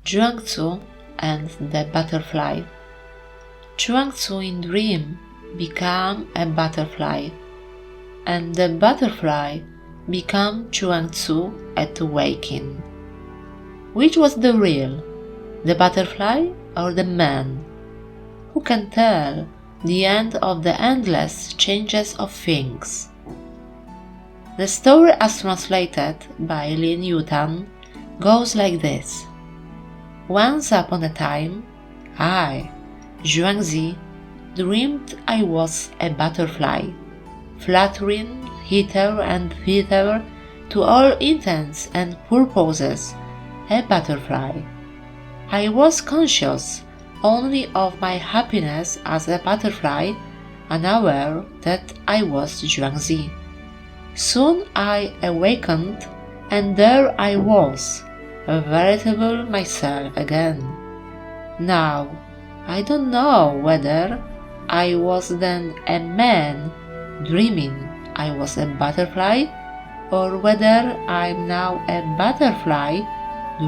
Zhuangzi and the butterfly. Zhuangzi in dream became a butterfly, and the butterfly became Zhuangzi at waking. Which was the real, the butterfly or the man? Who can tell the end of the endless changes of things? The story as translated by Lin Yutan goes like this. Once upon a time, I, Zhuangzi, dreamed I was a butterfly, fluttering hither and thither to all intents and purposes, a butterfly. I was conscious only of my happiness as a butterfly, unaware that I was Zhuangzi. Soon I awakened, and there I was, a veritable myself again. Now, I don't know whether I was then a man dreaming I was a butterfly, or whether I'm now a butterfly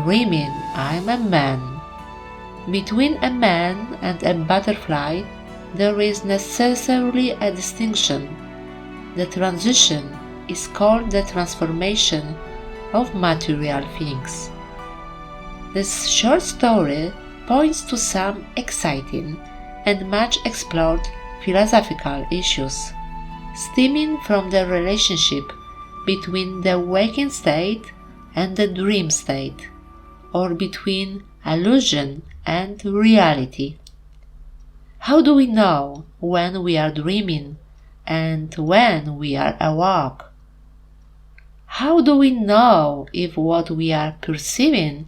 dreaming I'm a man. Between a man and a butterfly there is necessarily a distinction. The transition is called the transformation of material things. This short story points to some exciting and much explored philosophical issues, stemming from the relationship between the waking state and the dream state, or between illusion and reality. How do we know when we are dreaming and when we are awake? How do we know if what we are perceiving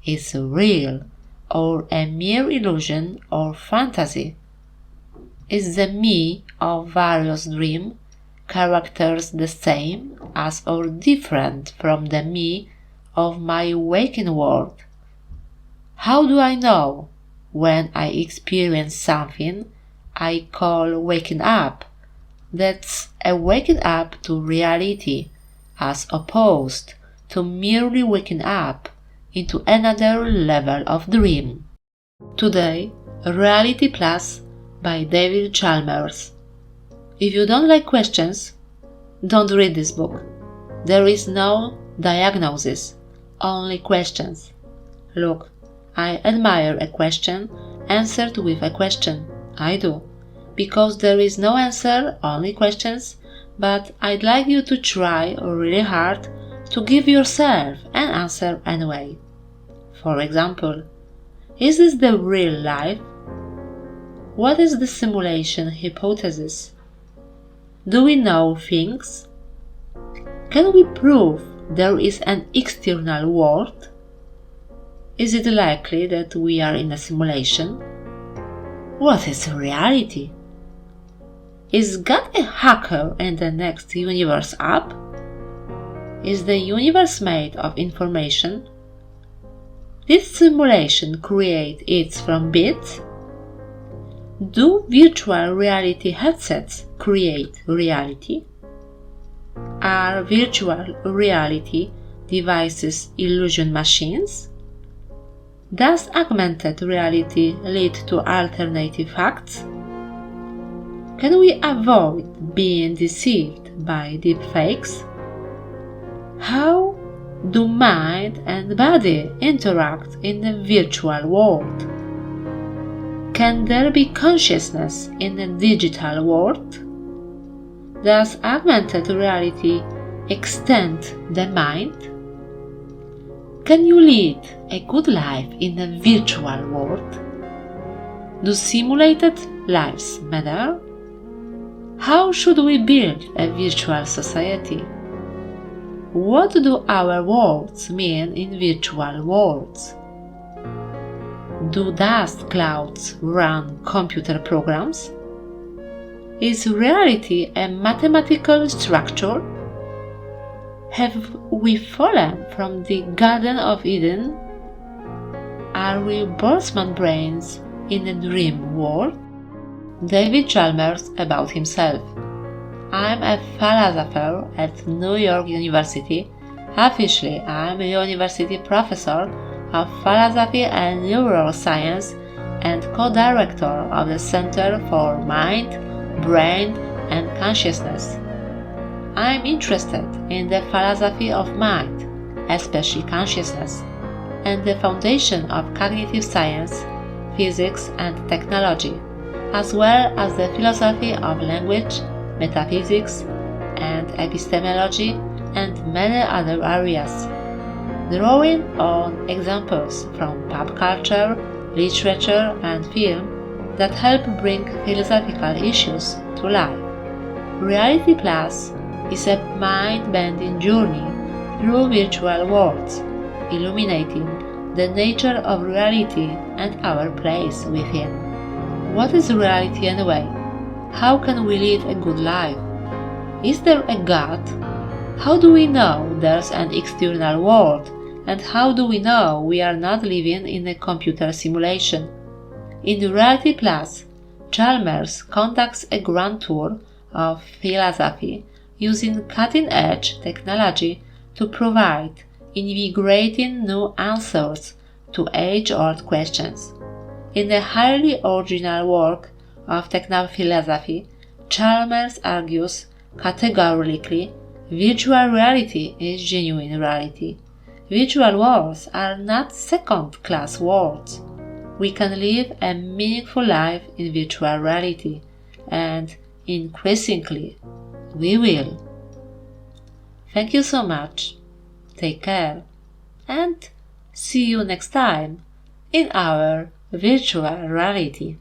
is real or a mere illusion or fantasy? Is the me of various dream characters the same as or different from the me of my waking world? How do I know when I experience something I call waking up that's a waking up to reality, as opposed to merely waking up into another level of dream? Today, Reality Plus by David Chalmers. If you don't like questions, don't read this book. There is no diagnosis, only questions. Look, I admire a question answered with a question. I do. Because there is no answer, only questions, but I'd like you to try really hard to give yourself an answer anyway. For example, is this the real life? What is the simulation hypothesis? Do we know things? Can we prove there is an external world? Is it likely that we are in a simulation? What is reality? Is God a hacker in the next universe up? Is the universe made of information? Did simulation create it from bits? Do virtual reality headsets create reality? Are virtual reality devices illusion machines? Does augmented reality lead to alternative facts? Can we avoid being deceived by deepfakes? How do mind and body interact in the virtual world? Can there be consciousness in a digital world? Does augmented reality extend the mind? Can you lead a good life in a virtual world? Do simulated lives matter? How should we build a virtual society? What do our worlds mean in virtual worlds? Do dust clouds run computer programs? Is reality a mathematical structure? Have we fallen from the Garden of Eden? Are we Boltzmann brains in a dream world? David Chalmers about himself. I'm a philosopher at New York University. Officially, I'm a university professor of Philosophy and Neuroscience and co-director of the Center for Mind, Brain and Consciousness. I'm interested in the philosophy of mind, especially consciousness, and the foundation of cognitive science, physics and technology, as well as the philosophy of language, metaphysics, and epistemology, and many other areas. Drawing on examples from pop culture, literature, and film that help bring philosophical issues to life. Reality Plus is a mind-bending journey through virtual worlds, illuminating the nature of reality and our place within. What is reality anyway? How can we live a good life? Is there a God? How do we know there's an external world? And how do we know we are not living in a computer simulation? In Reality Plus, Chalmers conducts a grand tour of philosophy using cutting-edge technology to provide invigorating new answers to age-old questions. In the highly original work of technophilosophy, Chalmers argues categorically virtual reality is genuine reality. Virtual worlds are not second-class worlds. We can live a meaningful life in virtual reality, and increasingly, we will. Thank you so much. Take care, and see you next time in our virtual reality.